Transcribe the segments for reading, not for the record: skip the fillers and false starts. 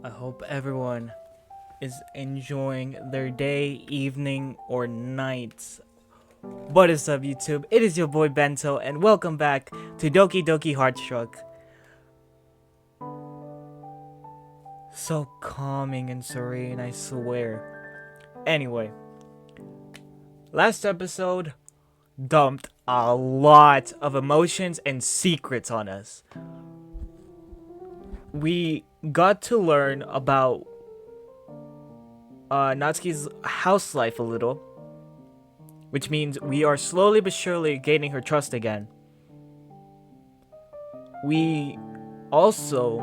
I hope everyone is enjoying their day, evening, or night. What is up, YouTube? It is your boy Bento, and welcome back to Doki Doki Heart Struck. So calming and serene, I swear. Anyway, last episode dumped a lot of emotions and secrets on us. We got to learn about Natsuki's house life a little, which means we are slowly but surely gaining her trust again. We also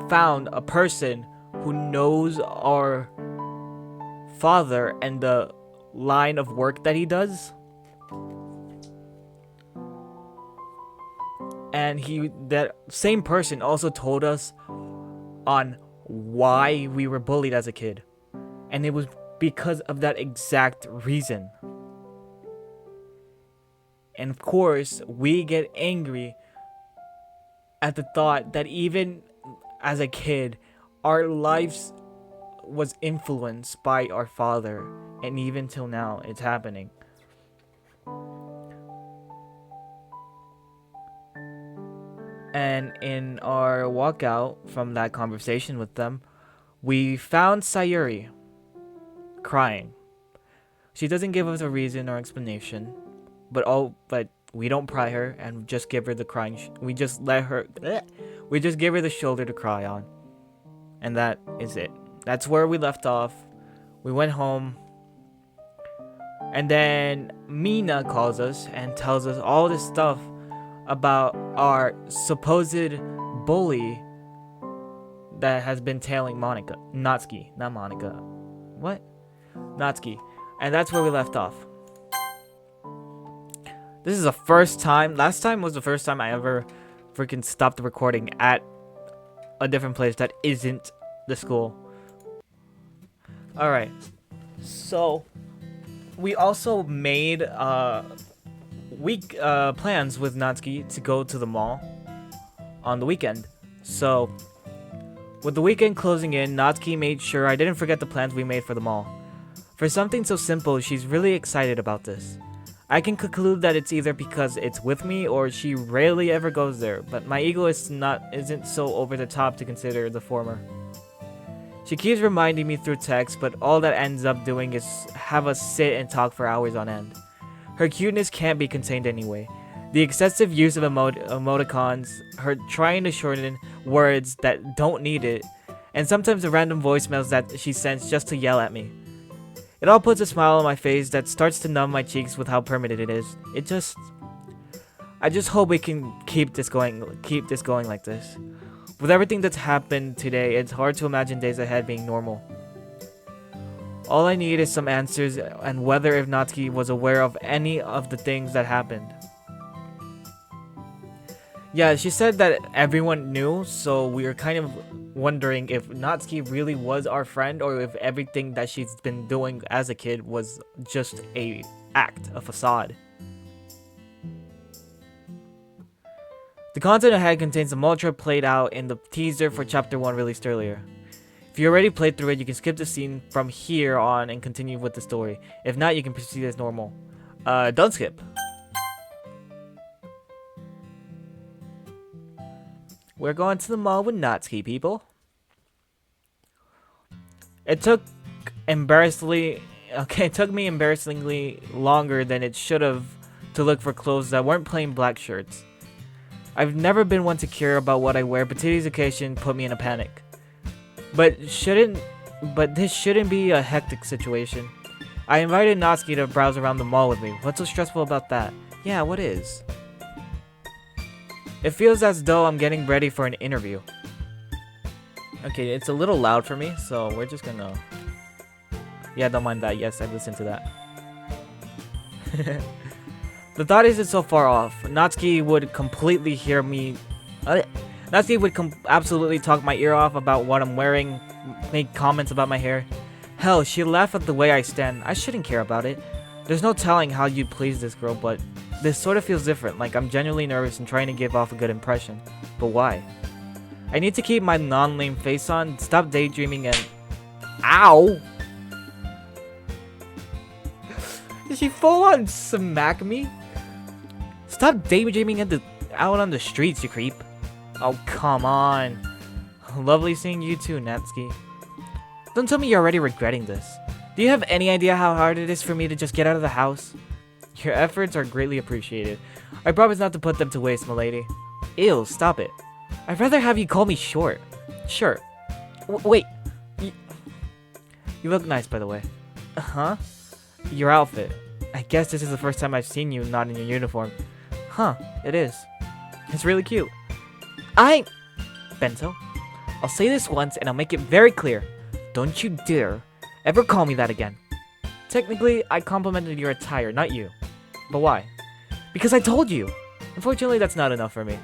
found a person who knows our father and the line of work that he does. And that same person also told us on why we were bullied as a kid. And it was because of that exact reason. And of course, we get angry at the thought that even as a kid, our lives was influenced by our father. And even till now, it's happening. And in our walkout from that conversation with them, we found Sayuri crying. She doesn't give us a reason or explanation, but we don't pry her and just give her the crying. We just give her the shoulder to cry on, and that is it. That's where we left off. We went home, and then Mina calls us and tells us all this stuff about our supposed bully that has been tailing Natsuki. And that's where we left off. This is the first time. Last time was the first time I ever freaking stopped the recording at a different place that isn't the school. Alright. So, we also made plans with Natsuki to go to the mall on the weekend. So, with the weekend closing in, Natsuki made sure I didn't forget the plans we made for the mall. For something so simple, she's really excited about this. I can conclude that it's either because it's with me or she rarely ever goes there, but my ego isn't so over the top to consider the former. She keeps reminding me through text, but all that ends up doing is have us sit and talk for hours on end. Her cuteness can't be contained anyway. The excessive use of emoticons, her trying to shorten words that don't need it, and sometimes the random voicemails that she sends just to yell at me. It all puts a smile on my face that starts to numb my cheeks with how permanent it is. I just hope we can keep this going like this. With everything that's happened today, it's hard to imagine days ahead being normal. All I need is some answers and whether if Natsuki was aware of any of the things that happened. Yeah, she said that everyone knew, so we were kind of wondering if Natsuki really was our friend or if everything that she's been doing as a kid was just a facade. The content ahead contains the mantra played out in the teaser for chapter 1 released earlier. If you already played through it, you can skip the scene from here on and continue with the story. If not, you can proceed as normal. Don't skip. We're going to the mall with Natsuki, people. It took me embarrassingly longer than it should have to look for clothes that weren't plain black shirts. I've never been one to care about what I wear, but today's occasion put me in a panic. But this shouldn't be a hectic situation. I invited Natsuki to browse around the mall with me. What's so stressful about that? Yeah, what is? It feels as though I'm getting ready for an interview. Okay, it's a little loud for me, so we're just gonna... Yeah, don't mind that. Yes, I listened to that. The thought isn't so far off. Natsuki would completely hear me... Natsuki would absolutely talk my ear off about what I'm wearing, make comments about my hair. Hell, she'd laugh at the way I stand. I shouldn't care about it. There's no telling how you'd please this girl, but this sort of feels different, like I'm genuinely nervous and trying to give off a good impression. But why? I need to keep my non-lame face on, stop daydreaming and... Ow! Did she full on smack me? Stop daydreaming out on the streets, you creep. Oh, come on. Lovely seeing you too, Natsuki. Don't tell me you're already regretting this. Do you have any idea how hard it is for me to just get out of the house? Your efforts are greatly appreciated. I promise not to put them to waste, milady. Ew, stop it. I'd rather have you call me short. Sure. Wait. You look nice, by the way. Huh? Your outfit. I guess this is the first time I've seen you not in your uniform. Huh, it is. It's really cute. Bento, I'll say this once and I'll make it very clear. Don't you dare ever call me that again. Technically, I complimented your attire, not you. But why? Because I told you. Unfortunately, that's not enough for me.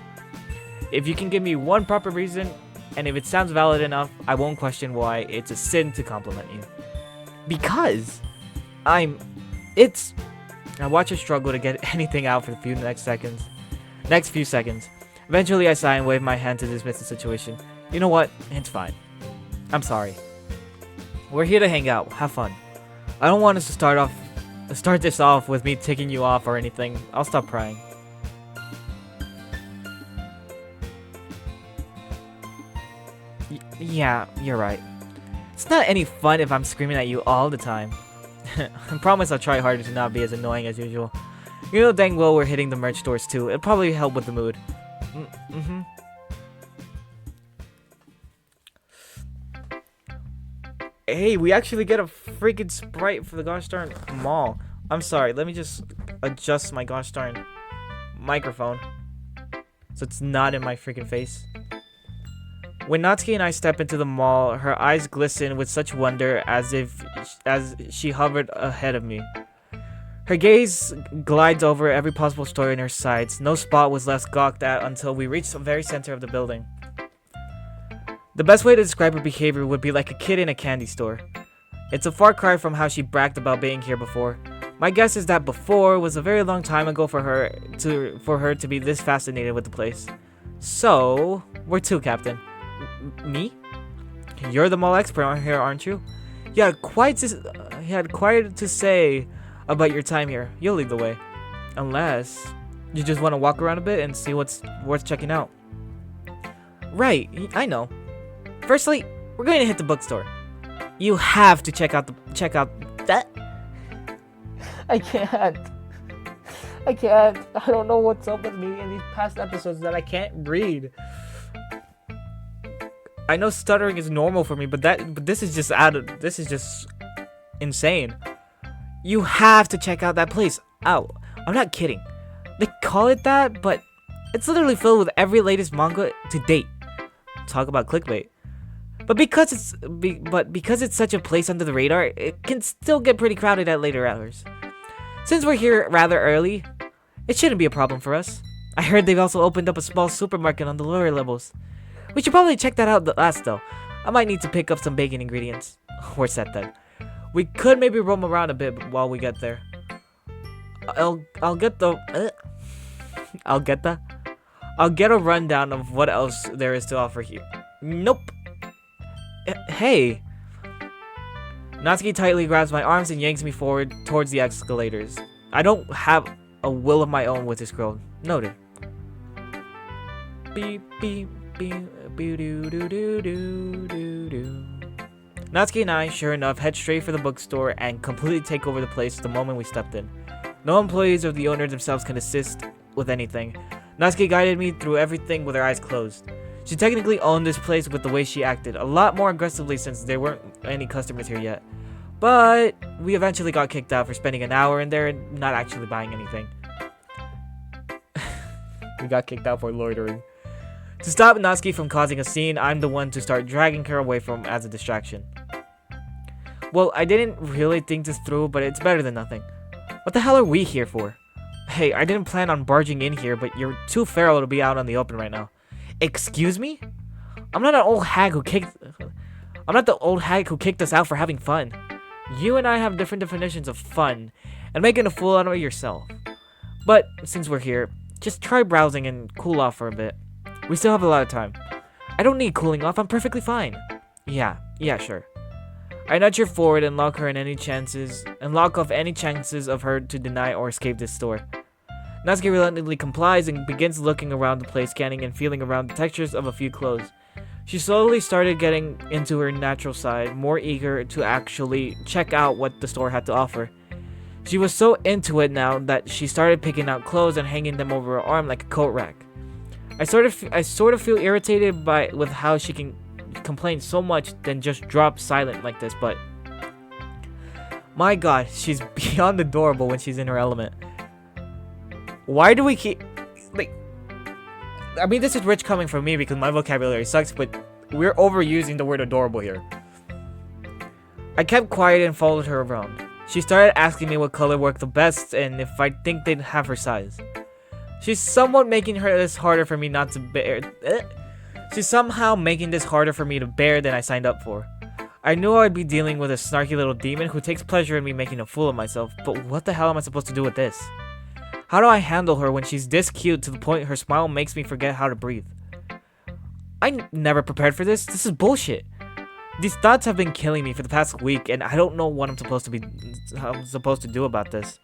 If you can give me one proper reason, and if it sounds valid enough, I won't question why it's a sin to compliment you. Because I watch her struggle to get anything out for the next few seconds. Eventually, I sigh and wave my hand to dismiss the situation. You know what? It's fine. I'm sorry. We're here to hang out, have fun. I don't want us to start this off with me ticking you off or anything. I'll stop crying. Yeah, you're right. It's not any fun if I'm screaming at you all the time. I promise I'll try harder to not be as annoying as usual. You know dang well we're hitting the merch stores too. It'll probably help with the mood. Hey, we actually get a freaking Sprite for the gosh darn mall. I'm sorry, let me just adjust my gosh darn microphone so it's not in my freaking face. When Natsuki and I step into the mall, her eyes glisten with such wonder as she hovered ahead of me. Her gaze glides over every possible store in her sights. No spot was left gawked at until we reached the very center of the building. The best way to describe her behavior would be like a kid in a candy store. It's a far cry from how she bragged about being here before. My guess is that before was a very long time ago for her to be this fascinated with the place. So, where to, Captain? Me? You're the mall expert here, aren't you? You had quite to say about your time here. You'll lead the way. Unless you just want to walk around a bit and see what's worth checking out. Right, I know. Firstly, we're going to hit the bookstore. You have to check out that. I can't. I don't know what's up with me in these past episodes that I can't read. I know stuttering is normal for me, but this is just insane. You have to check out that place. Ow, I'm not kidding. They call it that, but it's literally filled with every latest manga to date. Talk about clickbait. But because it's such a place under the radar, it can still get pretty crowded at later hours. Since we're here rather early, it shouldn't be a problem for us. I heard they've also opened up a small supermarket on the lower levels. We should probably check that out last though. I might need to pick up some baking ingredients. We're set then. We could maybe roam around a bit while we get there. I'll get a rundown of what else there is to offer here. Nope. Hey. Natsuki tightly grabs my arms and yanks me forward towards the escalators. I don't have a will of my own with this girl. Noted. Beep beep beep beep doo doo doo doo doo doo. Natsuki and I, sure enough, head straight for the bookstore and completely take over the place the moment we stepped in. No employees or the owners themselves can assist with anything. Natsuki guided me through everything with her eyes closed. She technically owned this place with the way she acted, a lot more aggressively since there weren't any customers here yet. But we eventually got kicked out for spending an hour in there and not actually buying anything. We got kicked out for loitering. To stop Natsuki from causing a scene, I'm the one to start dragging her away from as a distraction. Well, I didn't really think this through, but it's better than nothing. What the hell are we here for? Hey, I didn't plan on barging in here, but you're too feral to be out on the open right now. Excuse me? I'm not the old hag who kicked us out for having fun. You and I have different definitions of fun and making a fool out of yourself. But since we're here, just try browsing and cool off for a bit. We still have a lot of time. I don't need cooling off. I'm perfectly fine. Yeah, sure. I nudge her forward and lock off any chances of her to deny or escape this store. Natsuki reluctantly complies and begins looking around the place, scanning and feeling around the textures of a few clothes. She slowly started getting into her natural side, more eager to actually check out what the store had to offer. She was so into it now that she started picking out clothes and hanging them over her arm like a coat rack. I sort of feel irritated with how she can complain so much then just drop silent like this, but my god, she's beyond adorable when she's in her element. Why do we keep I mean, this is rich coming from me because my vocabulary sucks, but we're overusing the word adorable here. I kept quiet and followed her around. She started asking me what color worked the best and if I think they'd have her size. She's somewhat making this harder for me not to bear. She's somehow making this harder for me to bear than I signed up for. I knew I'd be dealing with a snarky little demon who takes pleasure in me making a fool of myself, but what the hell am I supposed to do with this? How do I handle her when she's this cute to the point her smile makes me forget how to breathe? I never prepared for this. This is bullshit. These thoughts have been killing me for the past week, and I don't know what I'm supposed to do about this.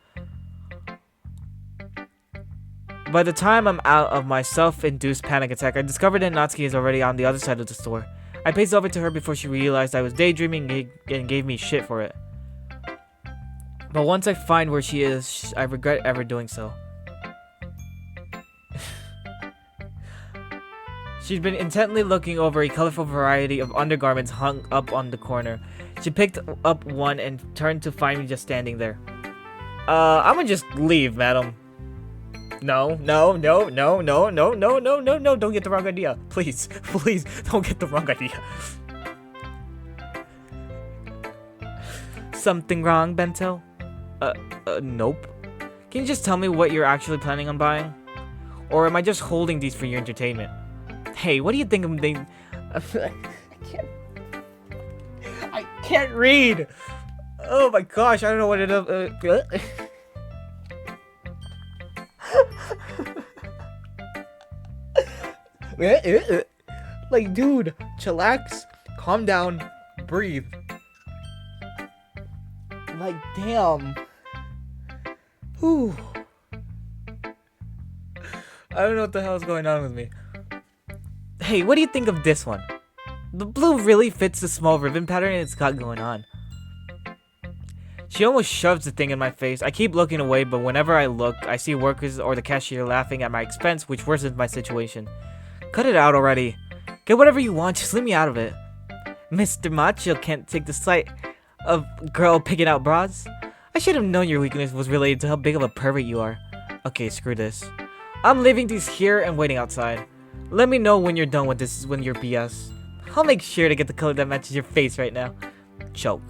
By the time I'm out of my self-induced panic attack, I discovered that Natsuki is already on the other side of the store. I paced over to her before she realized I was daydreaming and gave me shit for it. But once I find where she is, I regret ever doing so. She'd been intently looking over a colorful variety of undergarments hung up on the corner. She picked up one and turned to find me just standing there. I'm gonna just leave, madam. No, don't get the wrong idea. Please, don't get the wrong idea. Something wrong, Bento? Nope. Can you just tell me what you're actually planning on buying? Or am I just holding these for your entertainment? Hey, what do you think I'm thinking? I can't read! Oh my gosh, I don't know what it is. Like, dude, chillax, calm down, breathe. Like, damn. Whew. I don't know what the hell is going on with me. Hey, what do you think of this one? The blue really fits the small ribbon pattern it's got going on. She almost shoves the thing in my face. I keep looking away, but whenever I look, I see workers or the cashier laughing at my expense, which worsens my situation. Cut it out already. Get whatever you want, just leave me out of it. Mr. Macho can't take the sight of girl picking out bras. I should have known your weakness was related to how big of a pervert you are. Okay, screw this. I'm leaving these here and waiting outside. Let me know when you're done with this, when you're BS. I'll make sure to get the color that matches your face right now. Choke.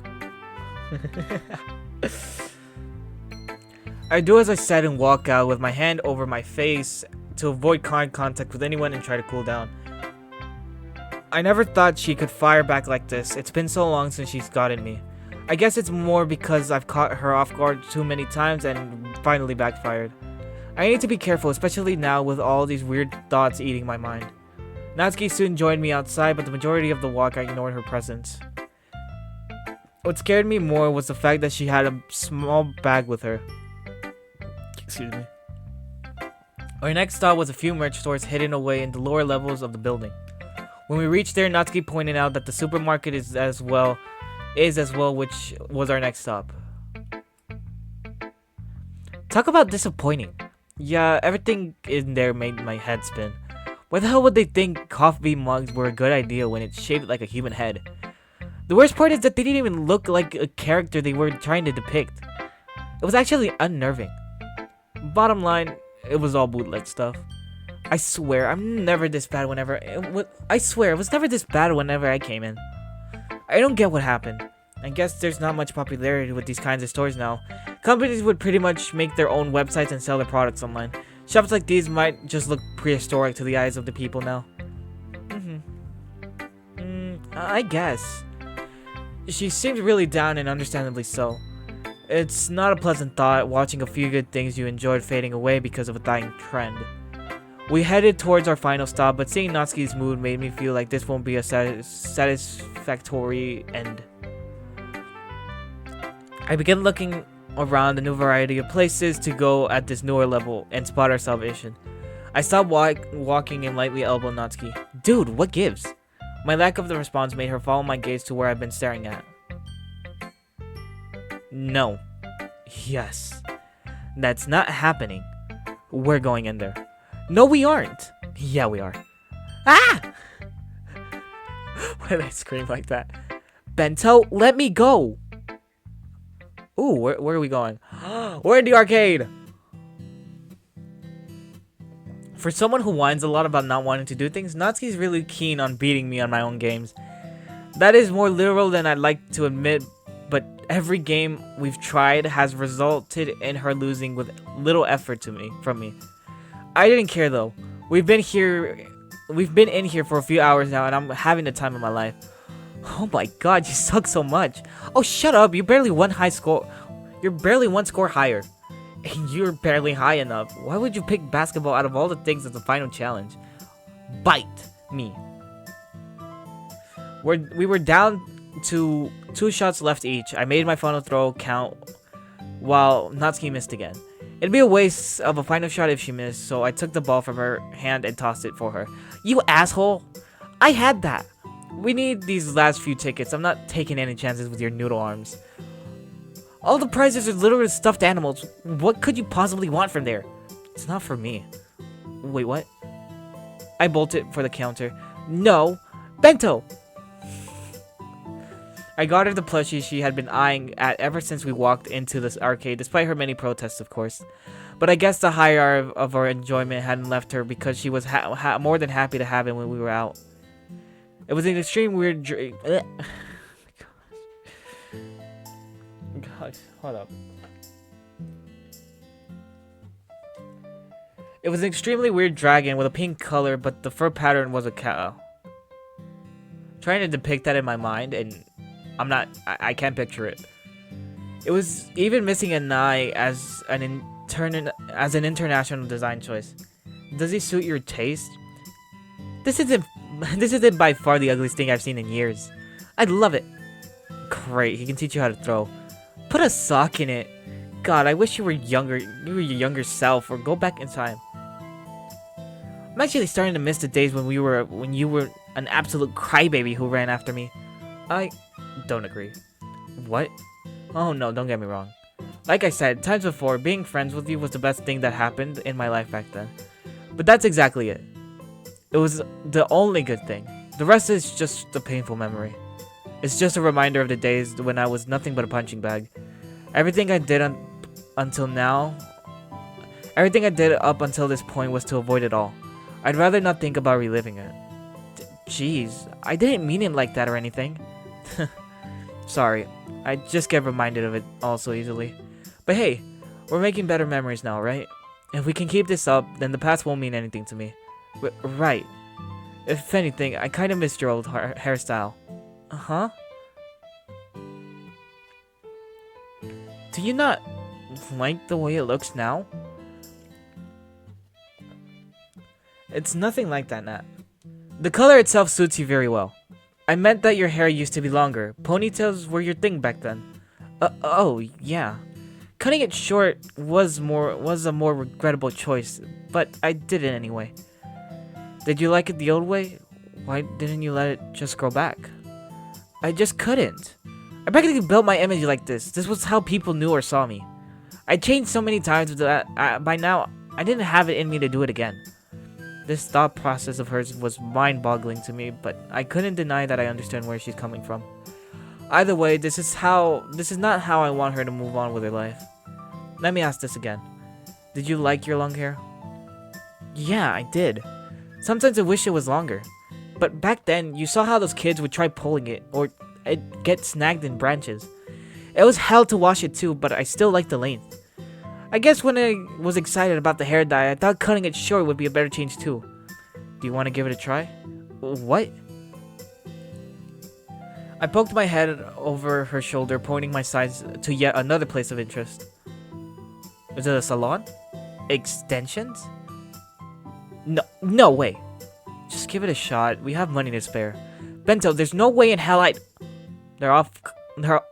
I do as I said and walk out with my hand over my face to avoid contact with anyone and try to cool down. I never thought she could fire back like this. It's been so long since she's gotten me. I guess it's more because I've caught her off guard too many times and finally backfired. I need to be careful, especially now with all these weird thoughts eating my mind. Natsuki soon joined me outside, but the majority of the walk I ignored her presence. What scared me more was the fact that she had a small bag with her. Excuse me. Our next stop was a few merch stores hidden away in the lower levels of the building. When we reached there, Natsuki pointed out that the supermarket is as well, which was our next stop. Talk about disappointing. Yeah, everything in there made my head spin. Why the hell would they think coffee mugs were a good idea when it's shaped like a human head? The worst part is that they didn't even look like a character they were trying to depict. It was actually unnerving. Bottom line, it was all bootleg stuff. I swear, I'm never this bad whenever... I swear, it was never this bad whenever I came in. I don't get what happened. I guess there's not much popularity with these kinds of stores now. Companies would pretty much make their own websites and sell their products online. Shops like these might just look prehistoric to the eyes of the people now. I guess. She seemed really down, and understandably so. It's not a pleasant thought watching a few good things you enjoyed fading away because of a dying trend. We headed towards our final stop, but seeing Natsuki's mood made me feel like this won't be a satisfactory end. I began looking around a new variety of places to go at this newer level and spot our salvation. I stopped walking and lightly elbowed Natsuki. Dude, what gives? My lack of the response made her follow my gaze to where I've been staring at. No. Yes. That's not happening. We're going in there. No, we aren't. Yeah, we are. Ah! Why did I scream like that? Bento, let me go. Ooh, where are we going? We're in the arcade. For someone who whines a lot about not wanting to do things, Natsuki's really keen on beating me on my own games. That is more literal than I'd like to admit, but every game we've tried has resulted in her losing with little effort from me. I didn't care though. We've been in here for a few hours now and I'm having the time of my life. Oh my god, you suck so much. Oh, shut up. You're barely one score higher. And you're barely high enough. Why would you pick basketball out of all the things as the final challenge? Bite me. We were down to 2 shots left each. I made my final throw count while Natsuki missed again. It'd be a waste of a final shot if she missed, so I took the ball from her hand and tossed it for her. You asshole! I had that! We need these last few tickets. I'm not taking any chances with your noodle arms. All the prizes are literally stuffed animals. What could you possibly want from there? It's not for me. Wait, what? I bolted for the counter. No! Bento! I got her the plushie she had been eyeing at ever since we walked into this arcade, despite her many protests, of course. But I guess the higher of our enjoyment hadn't left her because she was more than happy to have it when we were out. It was an extreme weird dream. God, hold up. It was an extremely weird dragon with a pink color, but the fur pattern was a cow. Trying to depict that in my mind, and I can't picture it. It was even missing an eye as an international design choice. Does he suit your taste? This isn't by far the ugliest thing I've seen in years. I love it. Great, he can teach you how to throw. Put a sock in it. God, I wish you were younger. You were your younger self, or go back in time. I'm actually starting to miss the days when you were an absolute crybaby who ran after me. I don't agree. What? Oh no, don't get me wrong. Like I said, times before, being friends with you was the best thing that happened in my life back then. But that's exactly it. It was the only good thing. The rest is just a painful memory. It's just a reminder of the days when I was nothing but a punching bag. Everything I did up until this point was to avoid it all. I'd rather not think about reliving it. Jeez, I didn't mean it like that or anything. Sorry, I just get reminded of it all so easily. But hey, we're making better memories now, right? If we can keep this up, then the past won't mean anything to me. Right. If anything, I kind of missed your old hairstyle. Huh? Do you not like the way it looks now? It's nothing like that, Nat. The color itself suits you very well. I meant that your hair used to be longer. Ponytails were your thing back then. Oh, yeah. Cutting it short was a more regrettable choice, but I did it anyway. Did you like it the old way? Why didn't you let it just grow back? I just couldn't. I practically built my image like this. This was how people knew or saw me. I changed so many times that by now, I didn't have it in me to do it again. This thought process of hers was mind-boggling to me, but I couldn't deny that I understand where she's coming from. Either way, this is not how I want her to move on with her life. Let me ask this again. Did you like your long hair? Yeah, I did. Sometimes I wish it was longer. But back then, you saw how those kids would try pulling it, or it'd get snagged in branches. It was hell to wash it too, but I still liked the length. I guess when I was excited about the hair dye, I thought cutting it short would be a better change too. Do you want to give it a try? What? I poked my head over her shoulder, pointing my sides to yet another place of interest. Is it a salon? Extensions? No way. Just give it a shot. We have money to spare. Bento, there's no way in hell I'd... They're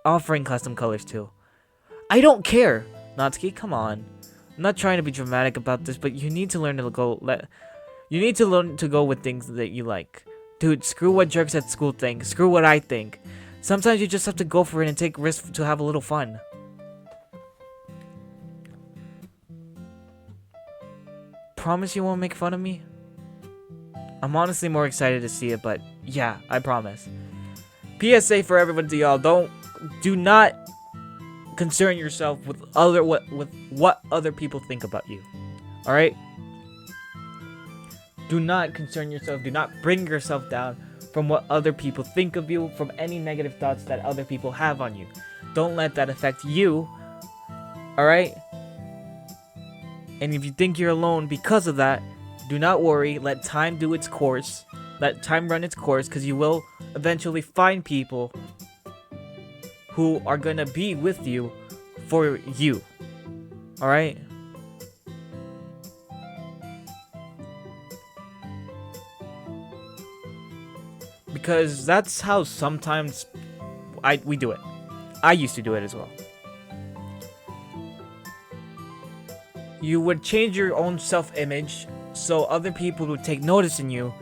offering custom colors too. I don't care. Natsuki, come on. I'm not trying to be dramatic about this, but you need to learn to go with things that you like. Dude, screw what jerks at school think. Screw what I think. Sometimes you just have to go for it and take risks to have a little fun. Promise you won't make fun of me? I'm honestly more excited to see it, but yeah, I promise. PSA for everyone to y'all, do not concern yourself with what other people think about you. Alright? Do not concern yourself, do not bring yourself down from what other people think of you, from any negative thoughts that other people have on you. Don't let that affect you. Alright? And if you think you're alone because of that, do not worry. Let time do its course. Let time run its course, because you will eventually find people who are gonna be with you for you. Alright? Because that's how sometimes we do it. I used to do it as well. You would change your own self-image so other people would take notice in you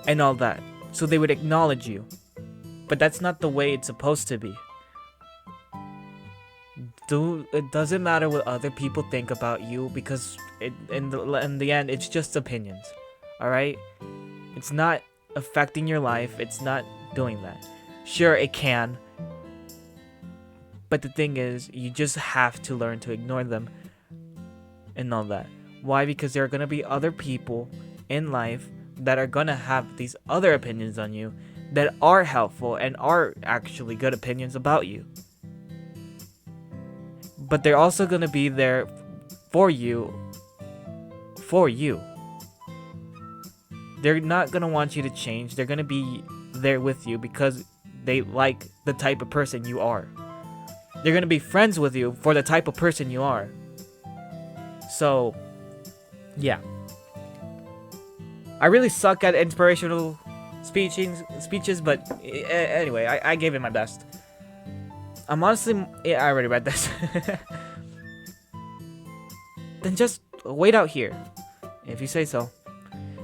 and all that, so they would acknowledge you. But that's not the way it's supposed to be. It doesn't matter what other people think about you, because in the end, it's just opinions. Alright? It's not affecting your life. It's not doing that. Sure, it can. But the thing is, you just have to learn to ignore them and all that. Why? Because there are going to be other people in life that are going to have these other opinions on you that are helpful and are actually good opinions about you. But they're also going to be there for you. They're not going to want you to change. They're going to be there with you because they like the type of person you are. They're going to be friends with you for the type of person you are. So, yeah. I really suck at inspirational speeches, but anyway, I gave it my best. I'm honestly... Yeah, I already read this. Then just wait out here, if you say so.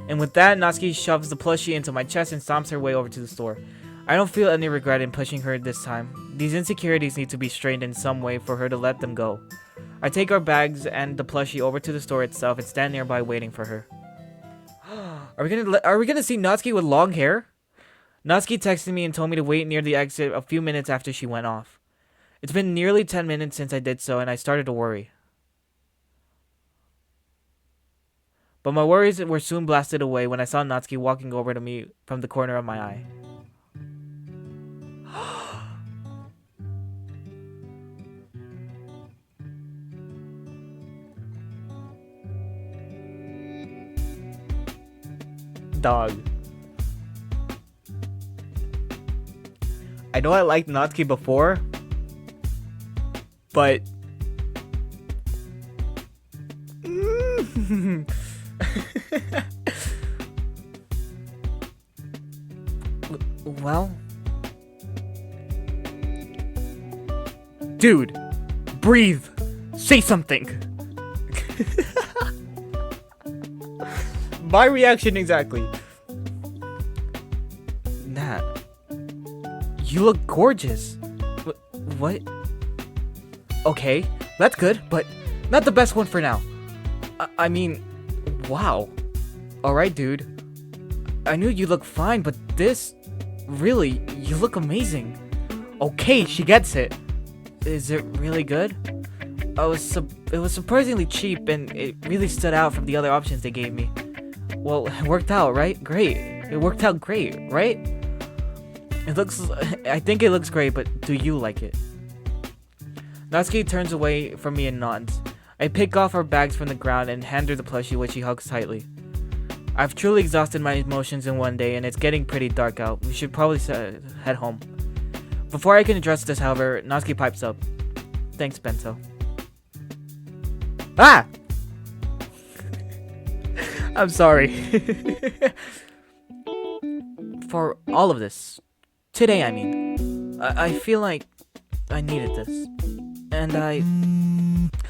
And with that, Natsuki shoves the plushie into my chest and stomps her way over to the store. I don't feel any regret in pushing her this time. These insecurities need to be strained in some way for her to let them go. I take our bags and the plushie over to the store itself and stand nearby waiting for her. Are we gonna see Natsuki with long hair? Natsuki texted me and told me to wait near the exit a few minutes after she went off. It's been nearly 10 minutes since I did so, and I started to worry. But my worries were soon blasted away when I saw Natsuki walking over to me from the corner of my eye. Dog. I know I liked Natsuki before, but well, dude, breathe, say something. My reaction exactly. Nat, you look gorgeous. What? Okay, that's good, but not the best one for now. I mean, wow. Alright, dude. I knew you look fine, but this... Really, you look amazing. Okay, she gets it. Is it really good? It was surprisingly cheap, and it really stood out from the other options they gave me. Well, it worked out, right? Great. It worked out great, right? I think it looks great, but do you like it? Natsuki turns away from me and nods. I pick off our bags from the ground and hand her the plushie, which she hugs tightly. I've truly exhausted my emotions in one day, and it's getting pretty dark out. We should probably head home. Before I can address this, however, Natsuki pipes up. Thanks, Bento. Ah! I'm sorry. For all of this. Today, I mean. I feel like I needed this. And I...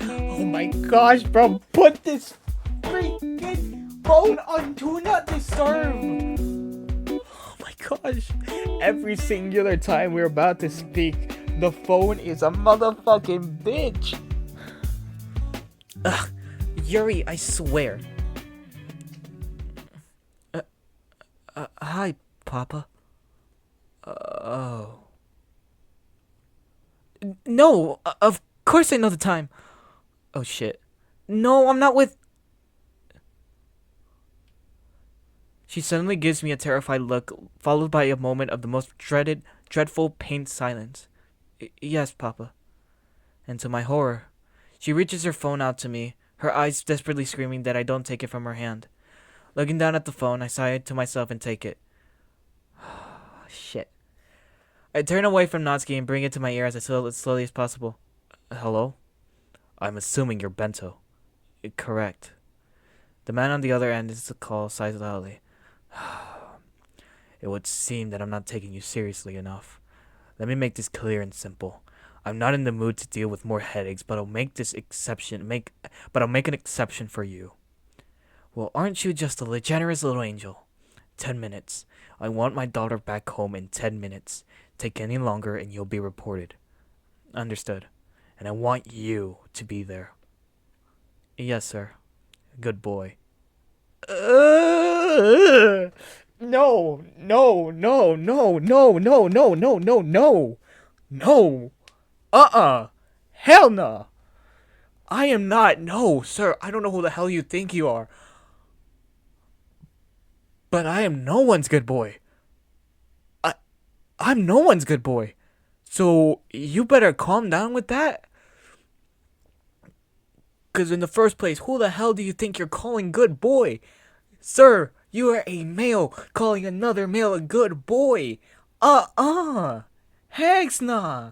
Oh my gosh, bro. Put this freaking phone on Do Not Disturb. Oh my gosh. Every singular time we're about to speak, the phone is a motherfucking bitch. Ugh. Yuri, I swear. Hi, Papa. Oh. No, of course I know the time. Oh shit. No, I'm not with... She suddenly gives me a terrified look, followed by a moment of the most dreadful, pained silence. Yes, Papa. And to my horror, she reaches her phone out to me, her eyes desperately screaming that I don't take it from her hand. Looking down at the phone, I sigh to myself and take it. Shit. I turn away from Natsuki and bring it to my ear as slowly as possible. Hello? I'm assuming you're Bento. Correct. The man on the other end is the call sighs loudly. It would seem that I'm not taking you seriously enough. Let me make this clear and simple. I'm not in the mood to deal with more headaches, but I'll make an exception for you. Well, aren't you just a generous little angel? 10 minutes. I want my daughter back home in 10 minutes. Take any longer and you'll be reported. Understood. And I want you to be there. Yes, sir. Good boy. No, no, no, no, no, no, no, no, no, no. No. Hell no. I am not. No, sir. I don't know who the hell you think you are. But I am no one's good boy. I'm no one's good boy. So you better calm down with that. Because in the first place, who the hell do you think you're calling good boy? Sir, you are a male calling another male a good boy. Heck nah.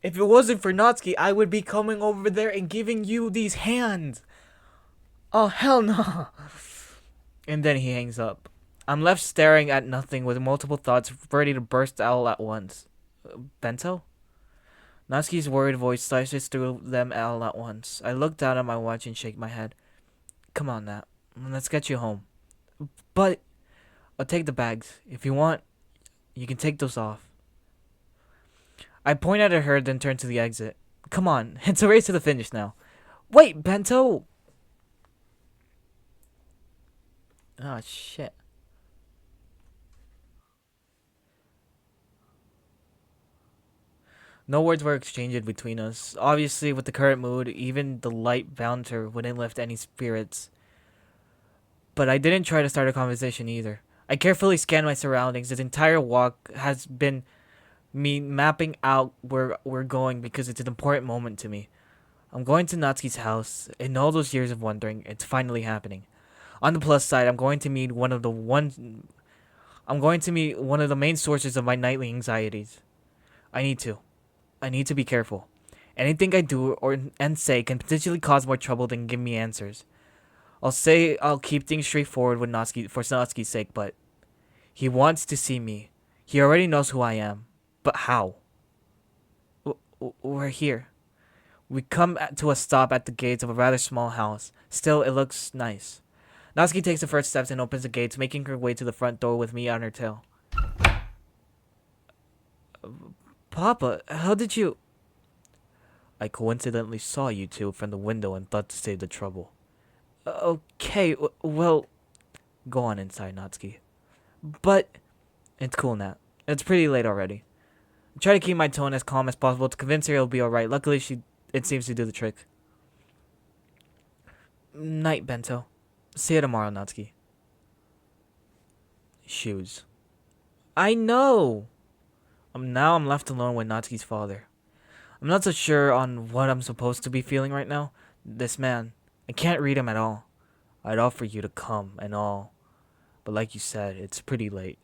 If it wasn't for Natsuki, I would be coming over there and giving you these hands. Oh, hell no. And then he hangs up. I'm left staring at nothing with multiple thoughts ready to burst out at once. Bento? Natsuki's worried voice slices through them all at once. I look down at my watch and shake my head. Come on, Nat. Let's get you home. But I'll take the bags. If you want, you can take those off. I point at her, then turn to the exit. Come on, it's a race to the finish now. Wait, Bento! Oh, shit. No words were exchanged between us. Obviously, with the current mood, even the light bouncer wouldn't lift any spirits. But I didn't try to start a conversation either. I carefully scanned my surroundings. This entire walk has been me mapping out where we're going because it's an important moment to me. I'm going to Natsuki's house. In all those years of wondering, it's finally happening. On the plus side, I'm going to meet one of the main sources of my nightly anxieties. I need to be careful. Anything I do and say can potentially cause more trouble than give me answers. I'll keep things straightforward with Natsuki for Natsuki's sake, but he wants to see me. He already knows who I am. But how? We're here. We come to a stop at the gates of a rather small house. Still, it looks nice. Natsuki takes the first steps and opens the gates, making her way to the front door with me on her tail. Papa, how did you... I coincidentally saw you two from the window and thought to save the trouble. Okay, well... Go on inside, Natsuki. But... It's cool, Nat. It's pretty late already. I try to keep my tone as calm as possible to convince her it'll be alright. Luckily, it seems to do the trick. Night, Bento. See you tomorrow, Natsuki. Shoes. I know! Now I'm left alone with Natsuki's father. I'm not so sure on what I'm supposed to be feeling right now. This man, I can't read him at all. I'd offer you to come and all. But like you said, it's pretty late.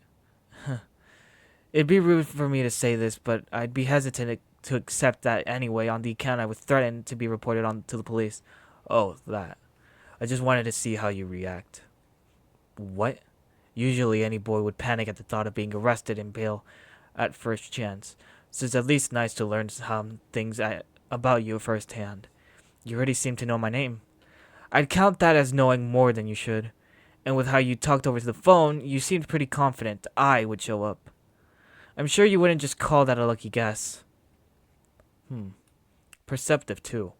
It'd be rude for me to say this, but I'd be hesitant to accept that anyway on the account I was threatened to be reported on to the police. Oh, that. I just wanted to see how you react. What? Usually any boy would panic at the thought of being arrested and bail at first chance. So it's at least nice to learn some things about you firsthand. You already seem to know my name. I'd count that as knowing more than you should. And with how you talked over the phone, you seemed pretty confident I would show up. I'm sure you wouldn't just call that a lucky guess. Perceptive too.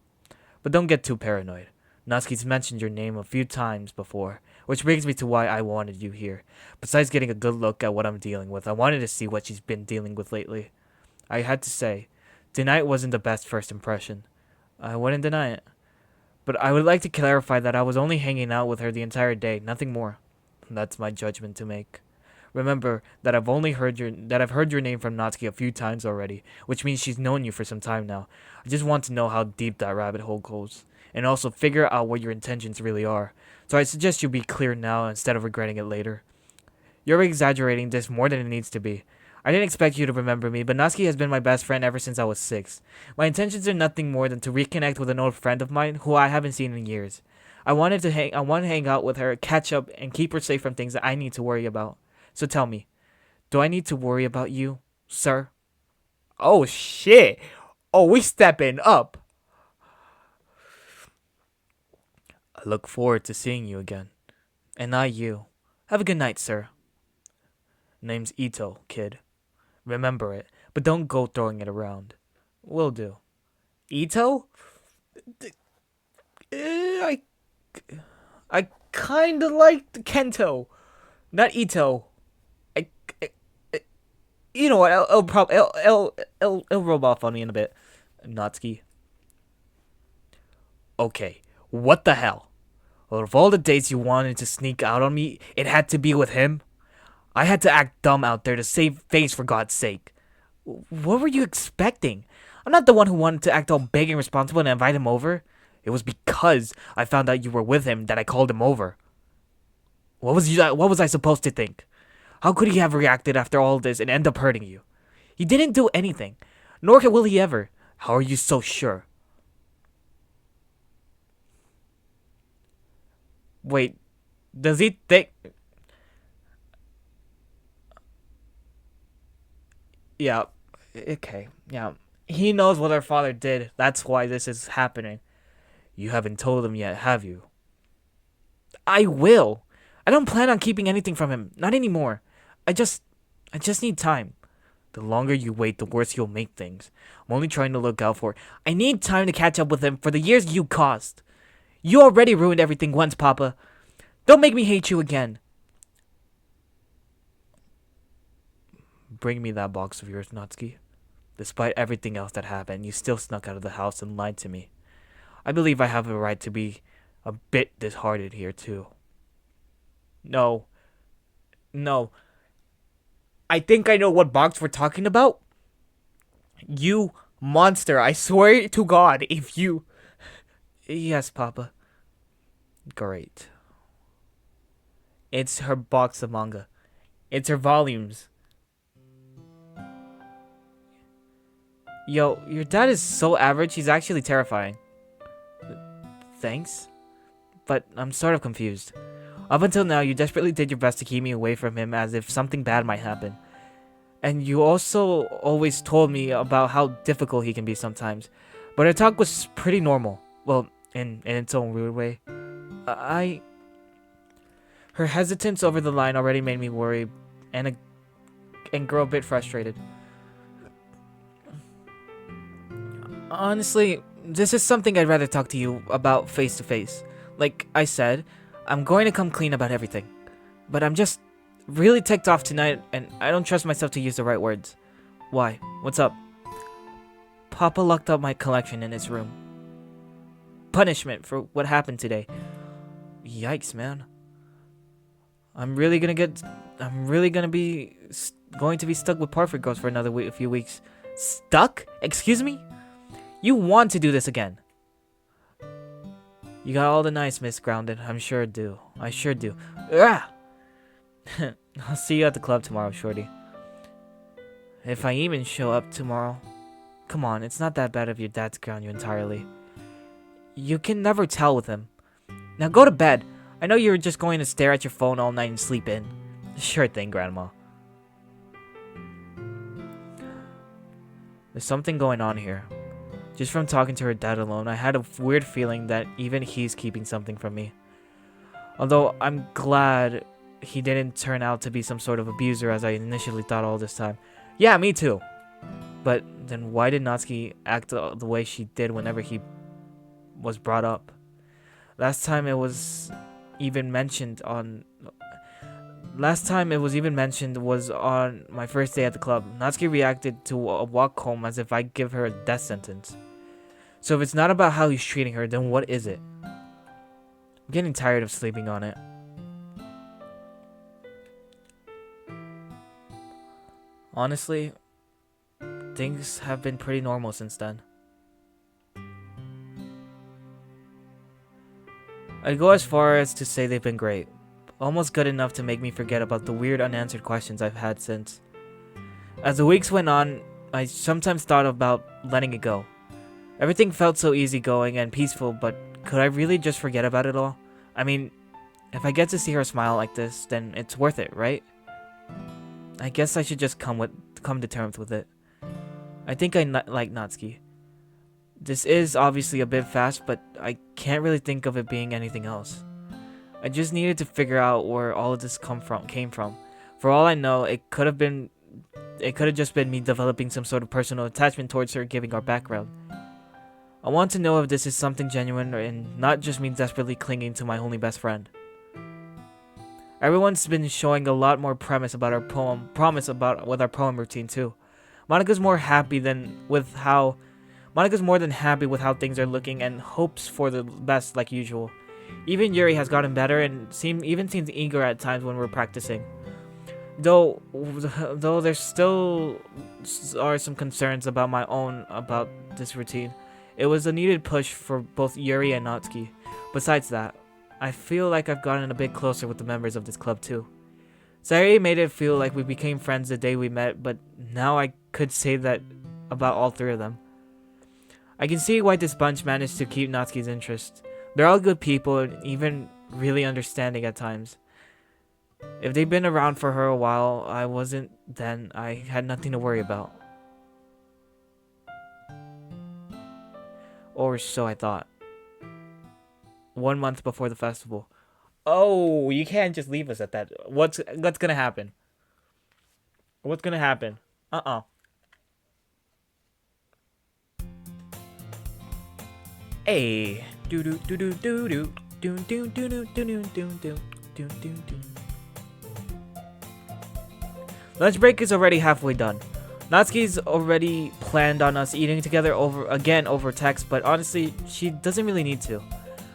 But don't get too paranoid. Natsuki's mentioned your name a few times before, which brings me to why I wanted you here. Besides getting a good look at what I'm dealing with, I wanted to see what she's been dealing with lately. I had to say, tonight wasn't the best first impression. I wouldn't deny it. But I would like to clarify that I was only hanging out with her the entire day, nothing more. That's my judgment to make. Remember that I've heard your name from Natsuki a few times already, which means she's known you for some time now. I just want to know how deep that rabbit hole goes, and also figure out what your intentions really are. So I suggest you be clear now instead of regretting it later. You're exaggerating this more than it needs to be. I didn't expect you to remember me, but Natsuki has been my best friend ever since I was 6. My intentions are nothing more than to reconnect with an old friend of mine who I haven't seen in years. I want to hang out with her, catch up, and keep her safe from things that I need to worry about. So tell me, do I need to worry about you, sir? Oh shit! Oh, we stepping up! I look forward to seeing you again. And I you. Have a good night, sir. Name's Ito, kid. Remember it, but don't go throwing it around. Will do. Ito? I kinda like Kento. Not Ito. You know what? It'll rub off on me in a bit. Natsuki. Okay, what the hell? Well, of all the dates you wanted to sneak out on me, it had to be with him? I had to act dumb out there to save face for God's sake. What were you expecting? I'm not the one who wanted to act all big and responsible and invite him over. It was because I found out you were with him that I called him over. What was I supposed to think? How could he have reacted after all this and end up hurting you? He didn't do anything, nor will he ever. How are you so sure? Wait, does he think... Yeah, okay, yeah. He knows what our father did. That's why this is happening. You haven't told him yet, have you? I will. I don't plan on keeping anything from him. Not anymore. I just need time. The longer you wait, the worse you'll make things. I'm only trying to look out for... I need time to catch up with him for the years you caused. You already ruined everything once, Papa. Don't make me hate you again. Bring me that box of yours, Natsuki. Despite everything else that happened, you still snuck out of the house and lied to me. I believe I have a right to be a bit disheartened here, too. No. I think I know what box we're talking about. You monster, I swear to God, if you... Yes, Papa. Great. It's her box of manga. It's her volumes. Yo, your dad is so average, he's actually terrifying. Thanks? But I'm sort of confused. Up until now, you desperately did your best to keep me away from him as if something bad might happen. And you also always told me about how difficult he can be sometimes. But our talk was pretty normal. Well, in its own weird way. Her hesitance over the line already made me worry and grow a bit frustrated. Honestly, this is something I'd rather talk to you about face to face. Like I said, I'm going to come clean about everything. But I'm just really ticked off tonight, and I don't trust myself to use the right words. Why? What's up? Papa locked up my collection in his room. Punishment for what happened today. Yikes, man. I'm really going to be stuck with Parfait Girls for another a few weeks. Stuck? Excuse me? You want to do this again? You got all the niceness grounded. I sure do. Ugh! I'll see you at the club tomorrow, shorty. If I even show up tomorrow. Come on, it's not that bad if your dad's ground you entirely. You can never tell with him. Now go to bed. I know you're just going to stare at your phone all night and sleep in. Sure thing, Grandma. There's something going on here. Just from talking to her dad alone, I had a weird feeling that even he's keeping something from me. Although I'm glad he didn't turn out to be some sort of abuser as I initially thought all this time. Yeah, me too. But then why did Natsuki act the way she did whenever he was brought up? Last time it was even mentioned was on my first day at the club. Natsuki reacted to a walk home as if I'd give her a death sentence. So if it's not about how he's treating her, then what is it? I'm getting tired of sleeping on it. Honestly, things have been pretty normal since then. I'd go as far as to say they've been great. Almost good enough to make me forget about the weird unanswered questions I've had since. As the weeks went on, I sometimes thought about letting it go. Everything felt so easygoing and peaceful, but could I really just forget about it all? I mean, if I get to see her smile like this, then it's worth it, right? I guess I should just come to terms with it. I think I like Natsuki. This is obviously a bit fast, but I can't really think of it being anything else. I just needed to figure out where all of this came from. For all I know, it could have just been me developing some sort of personal attachment towards her, given our background. I want to know if this is something genuine and not just me desperately clinging to my only best friend. Everyone's been showing a lot more promise with our poem routine too. Monika's more than happy with how things are looking and hopes for the best like usual. Even Yuri has gotten better and seems eager at times when we're practicing. Though there still are some concerns about this routine. It was a needed push for both Yuri and Natsuki. Besides that, I feel like I've gotten a bit closer with the members of this club too. Sayuri made it feel like we became friends the day we met, but now I could say that about all three of them. I can see why this bunch managed to keep Natsuki's interest. They're all good people and even really understanding at times. If they'd been around for her a while, I wasn't, then I had nothing to worry about. Or so I thought. 1 month before the festival. Oh, you can't just leave us at that. What's gonna happen? What's gonna happen? Hey. Do do do do do do do do do do do do do do do. Lunch break is already halfway done. Natsuki's already planned on us eating together over text, but honestly, she doesn't really need to.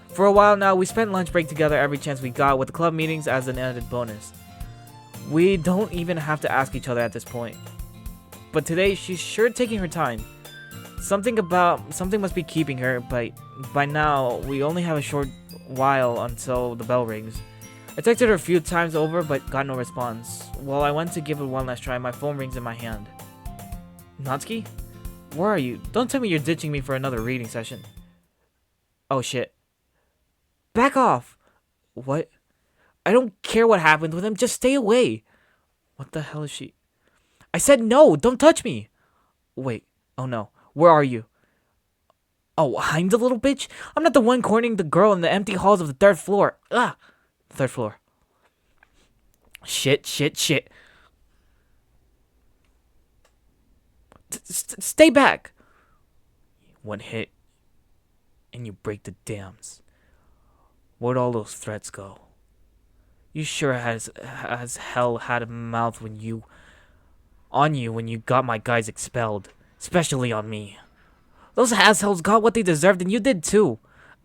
For a while now, we spent lunch break together every chance we got, with the club meetings as an added bonus. We don't even have to ask each other at this point. But today, she's sure taking her time. Something must be keeping her, but by now, we only have a short while until the bell rings. I texted her a few times over, but got no response. While I went to give it one last try, my phone rings in my hand. Natsuki? Where are you? Don't tell me you're ditching me for another reading session. Oh shit. Back off! What? I don't care what happens with him, just stay away! What the hell is she? I said no! Don't touch me! Wait, oh no. Where are you? Oh, I'm the little bitch? I'm not the one cornering the girl in the empty halls of the 3rd floor. Ah! 3rd floor. Shit. Stay back! One hit, and you break the dams. Where'd all those threats go? You sure as hell had a mouth when you got my guys expelled. Especially on me. Those assholes got what they deserved and you did too.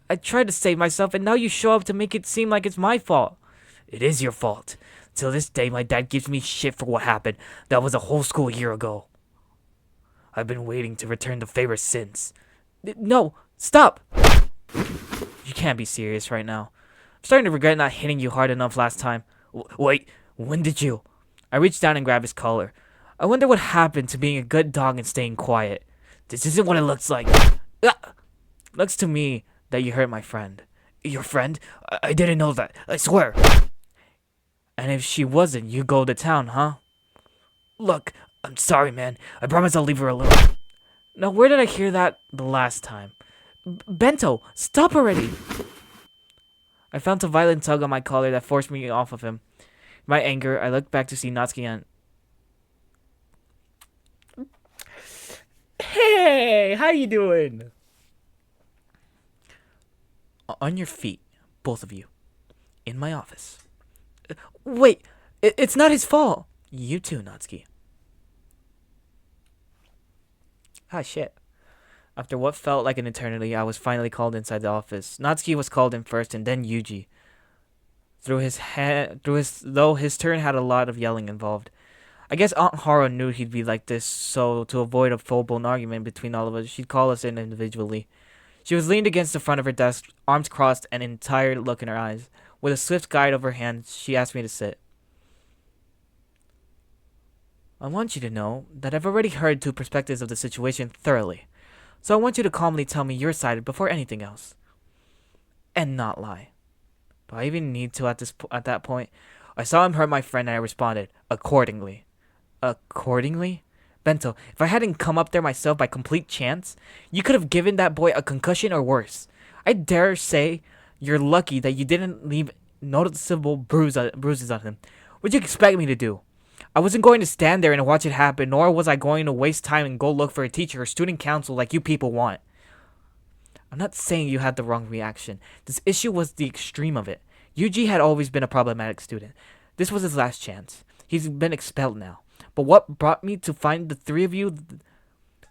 I tried to save myself and now you show up to make it seem like it's my fault. It is your fault. Till this day my dad gives me shit for what happened. That was a whole school year ago. I've been waiting to return the favor since. No, stop! You can't be serious right now. I'm starting to regret not hitting you hard enough last time. Wait, when did you? I reached down and grabbed his collar. I wonder what happened to being a good dog and staying quiet. This isn't what it looks like. Looks to me that you hurt my friend. Your friend? I didn't know that. I swear. And if she wasn't, you go to town, huh? Look, I'm sorry, man. I promise I'll leave her alone. Now, where did I hear that the last time? Bento, stop already! I felt a violent tug on my collar that forced me off of him. In my anger, I looked back to see Natsuki and... Hey, how you doing? On your feet, both of you. In my office. Wait, it's not his fault. You too, Natsuki. Ah, shit. After what felt like an eternity, I was finally called inside the office. Natsuki was called in first, and then Yuji. Though his turn had a lot of yelling involved. I guess Aunt Hara knew he'd be like this, so to avoid a full-blown argument between all of us, she'd call us in individually. She was leaned against the front of her desk, arms crossed, and an entire look in her eyes. With a swift guide of her hand, she asked me to sit. I want you to know that I've already heard two perspectives of the situation thoroughly. So I want you to calmly tell me your side before anything else. And not lie. Do I even need to at that point? I saw him hurt my friend and I responded, accordingly. Accordingly? Bento, if I hadn't come up there myself by complete chance, you could have given that boy a concussion or worse. I dare say you're lucky that you didn't leave noticeable bruises on him. What'd you expect me to do? I wasn't going to stand there and watch it happen, nor was I going to waste time and go look for a teacher or student council like you people want. I'm not saying you had the wrong reaction. This issue was the extreme of it. Yuji had always been a problematic student. This was his last chance. He's been expelled now. But what brought me to find the three of you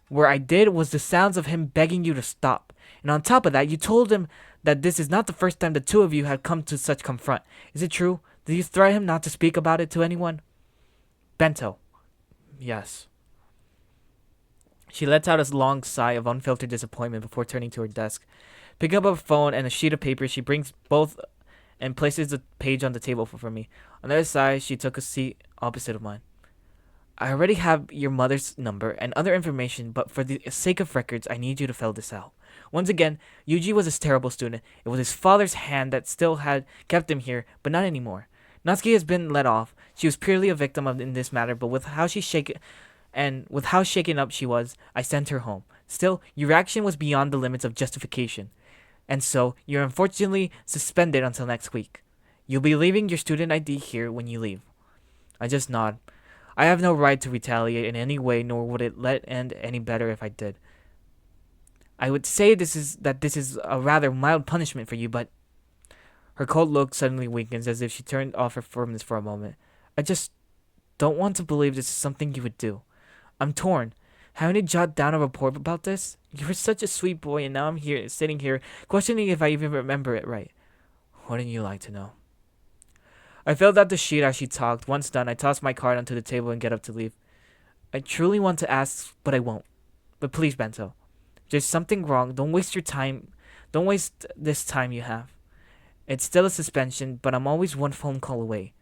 where I did was the sounds of him begging you to stop. And on top of that, you told him that this is not the first time the two of you had come to such confront. Is it true? Did you threaten him not to speak about it to anyone? Bento. Yes. She lets out a long sigh of unfiltered disappointment before turning to her desk. Picking up a phone and a sheet of paper, she brings both and places the page on the table for me. On the other side, she took a seat opposite of mine. I already have your mother's number and other information, but for the sake of records, I need you to fill this out. Once again, Yuji was a terrible student. It was his father's hand that still had kept him here, but not anymore. Natsuki has been let off. She was purely a victim in this matter, but with how shaken up she was, I sent her home. Still, your action was beyond the limits of justification, and so you're unfortunately suspended until next week. You'll be leaving your student ID here when you leave. I just nod. I have no right to retaliate in any way, nor would it let end any better if I did. I would say this is a rather mild punishment for you, but... Her cold look suddenly weakens as if she turned off her firmness for a moment. I just don't want to believe this is something you would do. I'm torn. Haven't you jot down a report about this? You were such a sweet boy, and now I'm sitting here, questioning if I even remember it right. Wouldn't you like to know? I filled out the sheet as she talked. Once done, I tossed my card onto the table and get up to leave. I truly want to ask, but I won't. But please, Bento, if there's something wrong, don't waste your time. Don't waste this time you have. It's still a suspension, but I'm always one phone call away.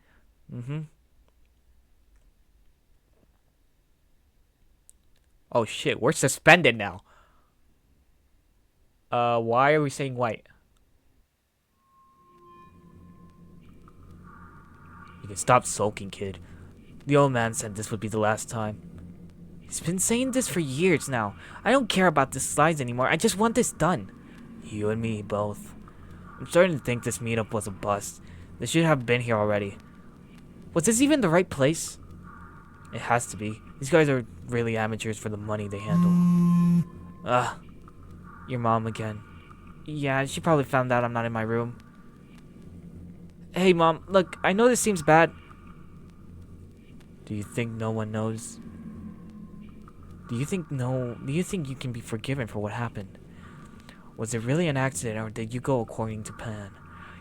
Oh shit, we're suspended now. Why are we saying white? You can stop sulking, kid. The old man said this would be the last time. He's been saying this for years now. I don't care about the slides anymore. I just want this done. You and me both. I'm starting to think this meetup was a bust. They should have been here already. Was this even the right place? It has to be. These guys are really amateurs for the money they handle. Your mom again. Yeah, she probably found out I'm not in my room. Hey, Mom, look, I know this seems bad. Do you think no one knows? Do you think you can be forgiven for what happened? Was it really an accident, or did you go according to plan?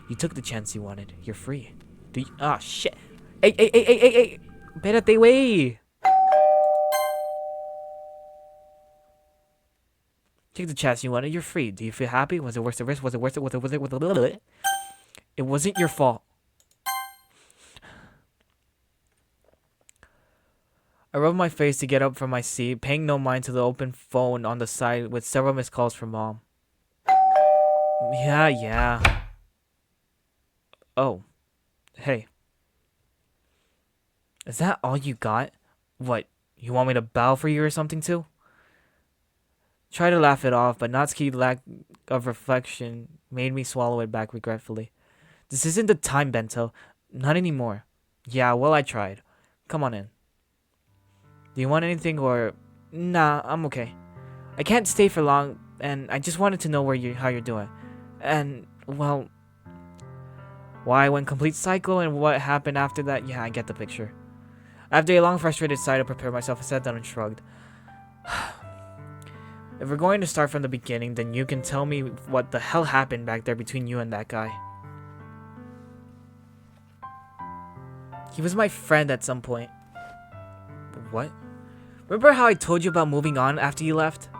You took the chance you wanted. You're free. Shit. Hey. Espérate, wey. Take the chance you wanted. You're free. Do you feel happy? Was it worth the risk? Was it worth it? It wasn't your fault. I rubbed my face to get up from my seat, paying no mind to the open phone on the side with several missed calls from Mom. Yeah. Oh, hey. Is that all you got? What, you want me to bow for you or something too? Try to laugh it off, but Natsuki's lack of reflection made me swallow it back regretfully. This isn't the time, Bento. Not anymore. Yeah, well, I tried. Come on in. Do you want anything or... Nah, I'm okay. I can't stay for long, and I just wanted to know how you're doing. And, well... why I went complete cycle and what happened after that, yeah, I get the picture. After a long frustrated sigh to prepare myself, I sat down and shrugged. If we're going to start from the beginning, then you can tell me what the hell happened back there between you and that guy. He was my friend at some point. What? Remember how I told you about moving on after you left?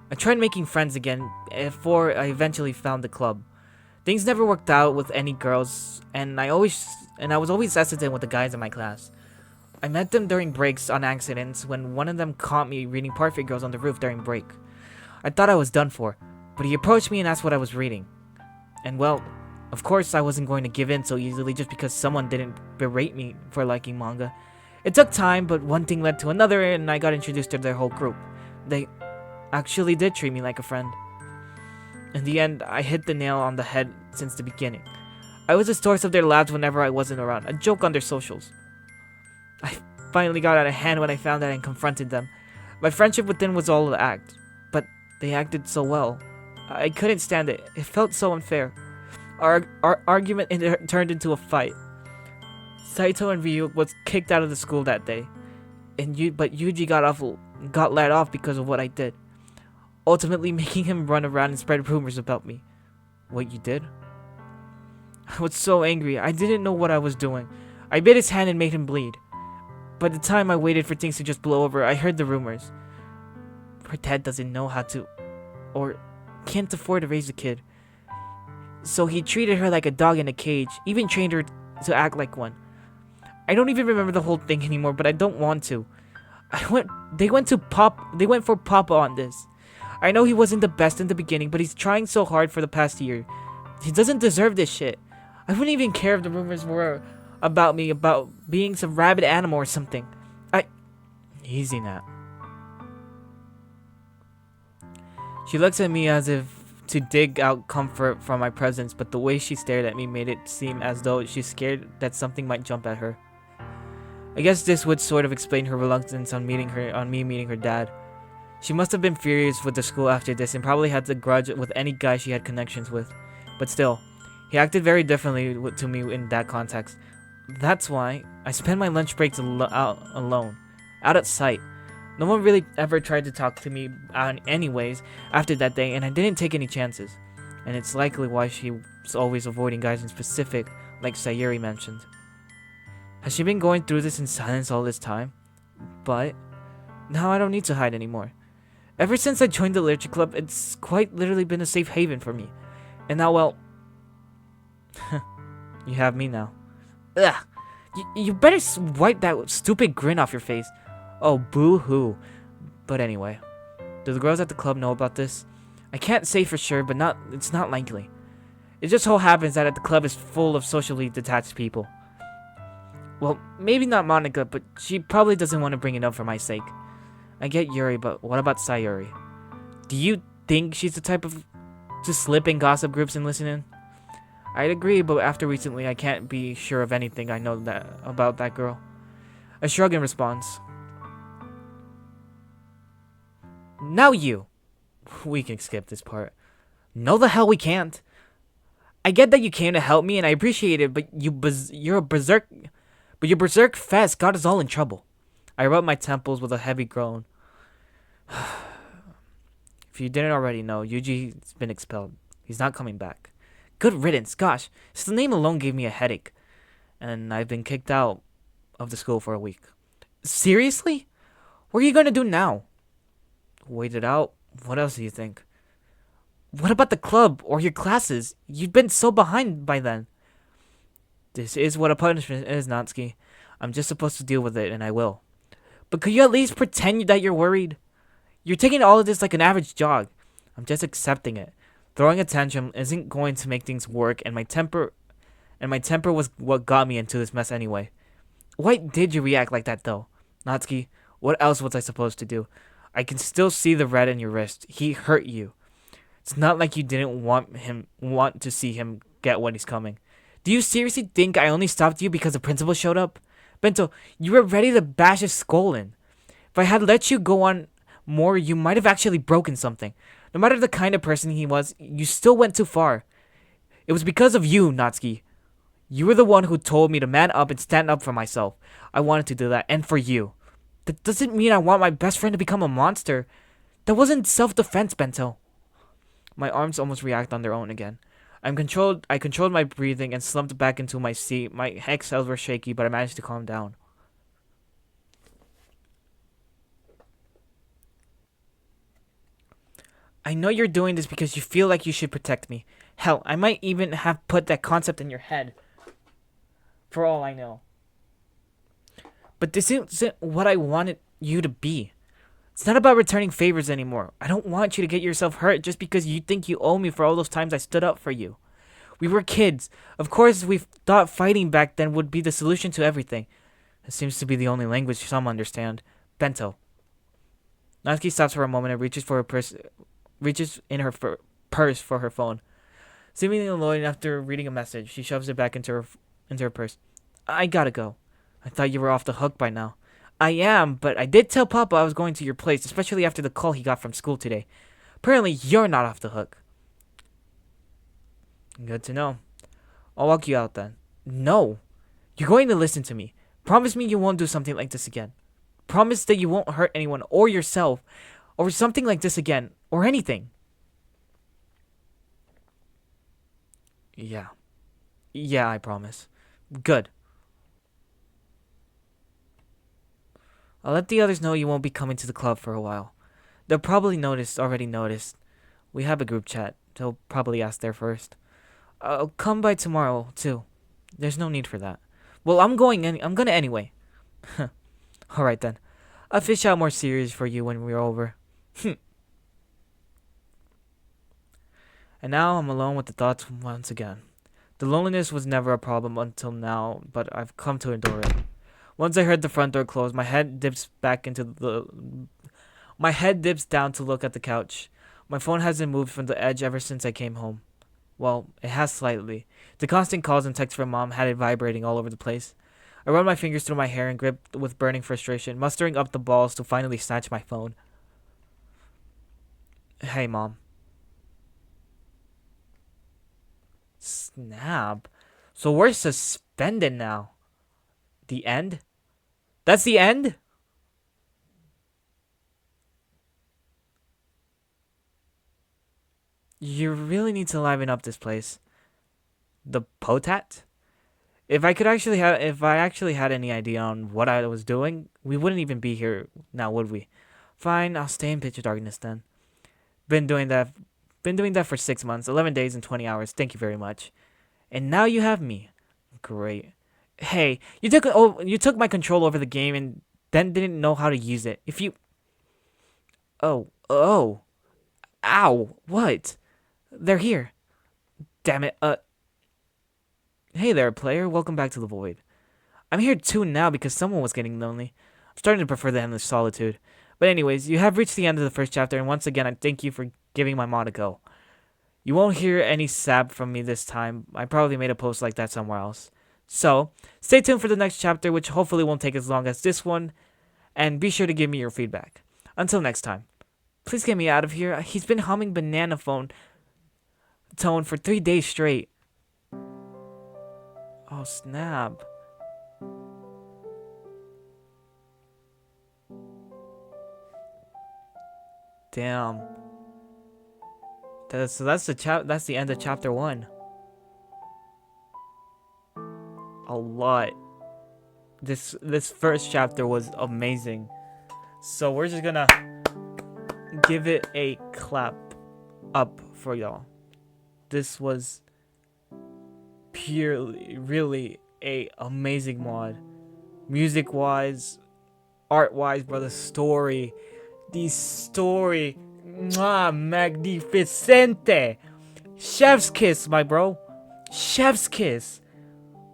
I tried making friends again before I eventually found the club. Things never worked out with any girls, and I was always hesitant with the guys in my class. I met them during breaks on accidents when one of them caught me reading Parfait Girls on the roof during break. I thought I was done for, but he approached me and asked what I was reading. And well, of course I wasn't going to give in so easily just because someone didn't berate me for liking manga. It took time, but one thing led to another and I got introduced to their whole group. They actually did treat me like a friend. In the end, I hit the nail on the head since the beginning. I was the source of their laughs whenever I wasn't around, a joke on their socials. I finally got out of hand when I found that and confronted them. My friendship with them was all an act, but they acted so well. I couldn't stand it. It felt so unfair. Our argument turned into a fight. Saito and Ryu was kicked out of the school that day, but Yuji got let off because of what I did, ultimately making him run around and spread rumors about me. What you did? I was so angry. I didn't know what I was doing. I bit his hand and made him bleed. By the time I waited for things to just blow over, I heard the rumors. Her dad doesn't know how to, or can't afford to raise a kid. So he treated her like a dog in a cage, even trained her to act like one. I don't even remember the whole thing anymore, but I don't want to. They went for Papa on this. I know he wasn't the best in the beginning, but he's trying so hard for the past year. He doesn't deserve this shit. I wouldn't even care if the rumors were about me, about being some rabid animal or something. Easy now. She looks at me as if to dig out comfort from my presence, but the way she stared at me made it seem as though she's scared that something might jump at her. I guess this would sort of explain her reluctance on me meeting her dad. She must have been furious with the school after this and probably had a grudge with any guy she had connections with. But still, he acted very differently to me in that context. That's why I spent my lunch breaks out alone, out at sight. No one really ever tried to talk to me anyways after that day, and I didn't take any chances. And it's likely why she was always avoiding guys in specific, like Sayuri mentioned. Has she been going through this in silence all this time? But now I don't need to hide anymore. Ever since I joined the literature club, it's quite literally been a safe haven for me. And now, well, you have me now. Ugh! You better wipe that stupid grin off your face. Oh, boo-hoo. But anyway, do the girls at the club know about this? I can't say for sure, but it's not likely. It just so happens that the club is full of socially detached people. Well, maybe not Monica, but she probably doesn't want to bring it up for my sake. I get Yuri, but what about Sayuri? Do you think she's the type of to slip in gossip groups and listen in? I'd agree, but after recently, I can't be sure of anything I know about that girl. I shrug in response. Now you! We can skip this part. No, the hell we can't. I get that you came to help me, and I appreciate it, but your berserk fest got us all in trouble. I rubbed my temples with a heavy groan. If you didn't already know, Yuji's been expelled. He's not coming back. Good riddance, gosh. Just the name alone gave me a headache. And I've been kicked out of the school for a week. Seriously? What are you gonna do now? Wait it out. What else do you think? What about the club or your classes? You've been so behind by then. This is what a punishment is, Natsuki. I'm just supposed to deal with it, and I will. But could you at least pretend that you're worried? You're taking all of this like an average jog. I'm just accepting it. Throwing a tantrum isn't going to make things work, and my temper and my temper was what got me into this mess anyway. Why did you react like that though? Natsuki, what else was I supposed to do? I can still see the red in your wrist. He hurt you. It's not like you didn't want to see him get what he's coming. Do you seriously think I only stopped you because the principal showed up? Bento, you were ready to bash his skull in. If I had let you go on more, you might have actually broken something. No matter the kind of person he was, you still went too far. It was because of you, Natsuki. You were the one who told me to man up and stand up for myself. I wanted to do that, and for you. That doesn't mean I want my best friend to become a monster. That wasn't self-defense, Bento. My arms almost react on their own again. I controlled my breathing and slumped back into my seat. My exhales were shaky, but I managed to calm down. I know you're doing this because you feel like you should protect me. Hell, I might even have put that concept in your head. For all I know. But this isn't what I wanted you to be. It's not about returning favors anymore. I don't want you to get yourself hurt just because you think you owe me for all those times I stood up for you. We were kids. Of course, we thought fighting back then would be the solution to everything. It seems to be the only language some understand. Bento. Natsuki stops for a moment and reaches in her purse for her phone. Seemingly annoyed after reading a message, she shoves it back into her purse. I gotta go. I thought you were off the hook by now. I am, but I did tell Papa I was going to your place, especially after the call he got from school today. Apparently, you're not off the hook. Good to know. I'll walk you out then. No. You're going to listen to me. Promise me you won't do something like this again. Promise that you won't hurt anyone or yourself over something like this again, or anything. Yeah. Yeah, I promise. Good. I'll let the others know you won't be coming to the club for a while. They'll probably already noticed. We have a group chat. They'll probably ask there first. I'll come by tomorrow, too. There's no need for that. Well, I'm gonna anyway. Alright then. I'll fish out more series for you when we're over. And now I'm alone with the thoughts once again. The loneliness was never a problem until now, but I've come to endure it. Once I heard the front door close, my head dips down to look at the couch. My phone hasn't moved from the edge ever since I came home. Well, it has slightly. The constant calls and texts from Mom had it vibrating all over the place. I run my fingers through my hair and grip with burning frustration, mustering up the balls to finally snatch my phone. Hey, Mom. Snap. So we're suspended now. The end? That's the end? You really need to liven up this place. The potat? If I actually had any idea on what I was doing, we wouldn't even be here now, would we? Fine, I'll stay in pitch darkness then. Been doing that for 6 months, 11 days and 20 hours. Thank you very much. And now you have me. Great. Hey, you took my control over the game and then didn't know how to use it. If you Oh, ow, what? They're here. Damn it. Hey there, player. Welcome back to the void. I'm here too now because someone was getting lonely. I'm starting to prefer the endless solitude. But anyways, you have reached the end of the first chapter, and once again, I thank you for giving my mod a go. You won't hear any sab from me this time. I probably made a post like that somewhere else. So, stay tuned for the next chapter, which hopefully won't take as long as this one, and be sure to give me your feedback. Until next time, please get me out of here. He's been humming banana phone tone for 3 days straight. Oh, snap. Damn. That's the end of chapter 1. A lot. This first chapter was amazing. So we're just gonna give it a clap up for y'all. This was purely really a amazing mod. Music wise, art wise, brother, story. The story, magnificente. Chef's kiss, my bro. Chef's kiss.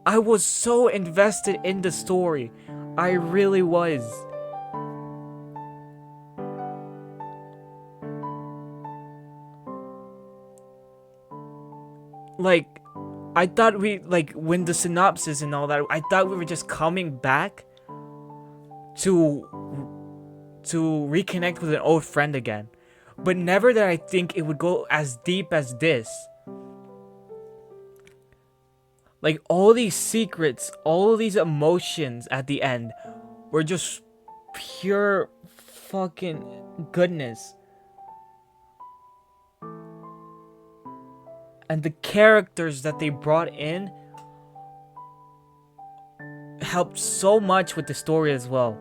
I was so invested in the story. I really was. Like, I thought when the synopsis and all that, I thought we were just coming back to reconnect with an old friend again. But never did I think it would go as deep as this. Like, all these secrets, all of these emotions at the end were just pure fucking goodness. And the characters that they brought in helped so much with the story as well.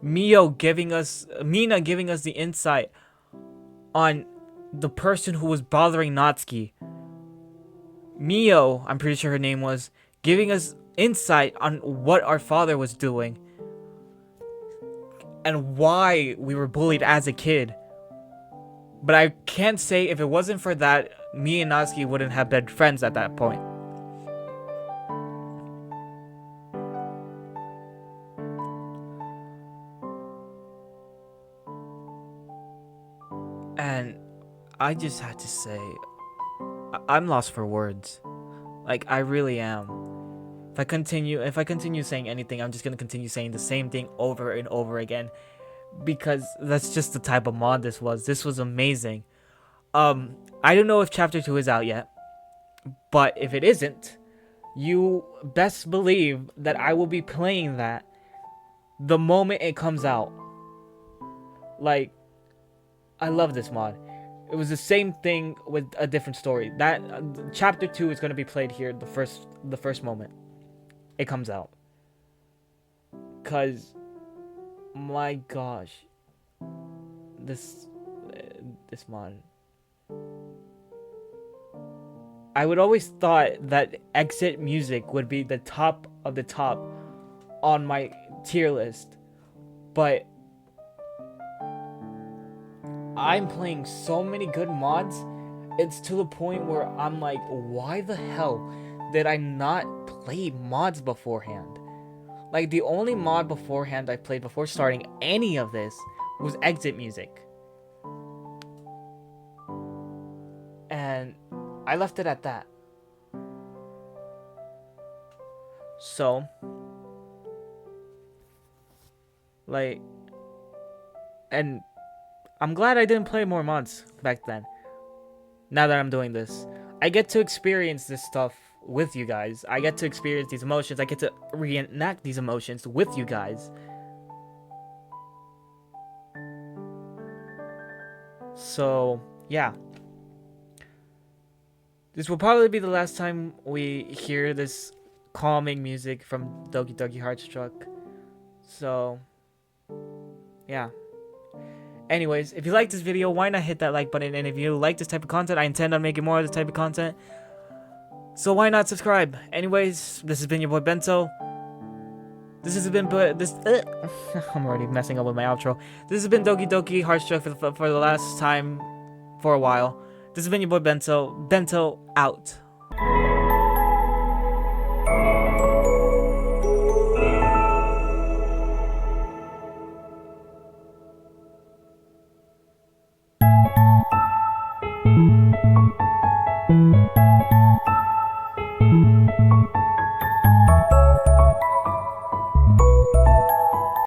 Mina giving us the insight on the person who was bothering Natsuki. Mio, I'm pretty sure her name was, giving us insight on what our father was doing and why we were bullied as a kid. But I can't say if it wasn't for that, me and Natsuki wouldn't have been friends at that point. And I just had to say, I'm lost for words. Like, I really am. If I continue saying anything, I'm just gonna continue saying the same thing over and over again, because that's just the type of mod this was. This was amazing. I don't know if chapter 2 is out yet, but if it isn't, you best believe that I will be playing that the moment it comes out. Like, I love this mod. It was the same thing with a different story. That chapter 2 is going to be played here the first moment it comes out. Cause my gosh, this mod. I would always thought that exit music would be the top of the top on my tier list, but I'm playing so many good mods, it's to the point where I'm like, why the hell did I not play mods beforehand? Like, the only mod beforehand I played before starting any of this was exit music. And I left it at that. So, like, and I'm glad I didn't play more mods back then. Now that I'm doing this, I get to experience this stuff with you guys. I get to experience these emotions. I get to reenact these emotions with you guys. So, yeah. This will probably be the last time we hear this calming music from Doki Doki Heart Struck. So, yeah. Anyways, if you like this video, why not hit that like button? And if you like this type of content, I intend on making more of this type of content. So why not subscribe? Anyways, this has been your boy Bento. This has been I'm already messing up with my outro. This has been Doki Doki Heart Struck for the last time for a while. This has been your boy Bento. Bento out.